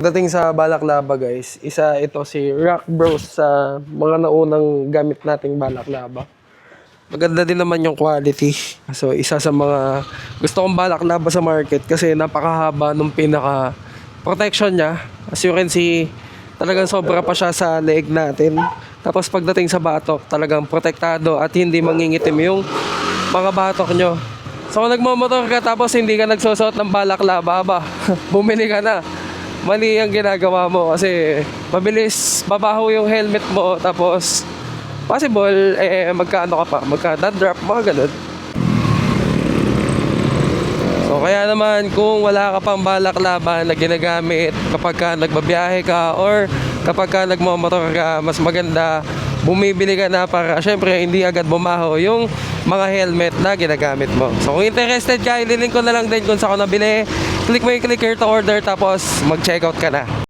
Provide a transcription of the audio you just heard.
Dating sa balaklava guys, isa ito si Rock Bros sa mga naunang gamit nating balaklava. Maganda din naman yung quality. So isa sa mga gusto kong balaklava sa market kasi napakahaba nung pinaka protection niya. As you can see, talagang sobra pa siya sa leeg natin. Tapos pagdating sa batok, talagang protektado at hindi mangingitim yung mga batok nyo. So kung nagmamotor ka tapos hindi ka nagsusuot ng balaklava ba, bumili ka na. Mali ang ginagawa mo kasi mabilis babaho yung helmet mo tapos possible magkaano ka pa, magka-drop, mga ganun. So kaya naman kung wala ka pang balaklava na ginagamit kapag ka nagbabiyahe ka or kapag ka nagmamotor ka, mas maganda bumibili ka na para syempre hindi agad bumaho yung mga helmet na ginagamit mo. So kung interested ka, ililink ko na lang din kung saan ko nabili. Click mo yung click here to order tapos mag-checkout ka na.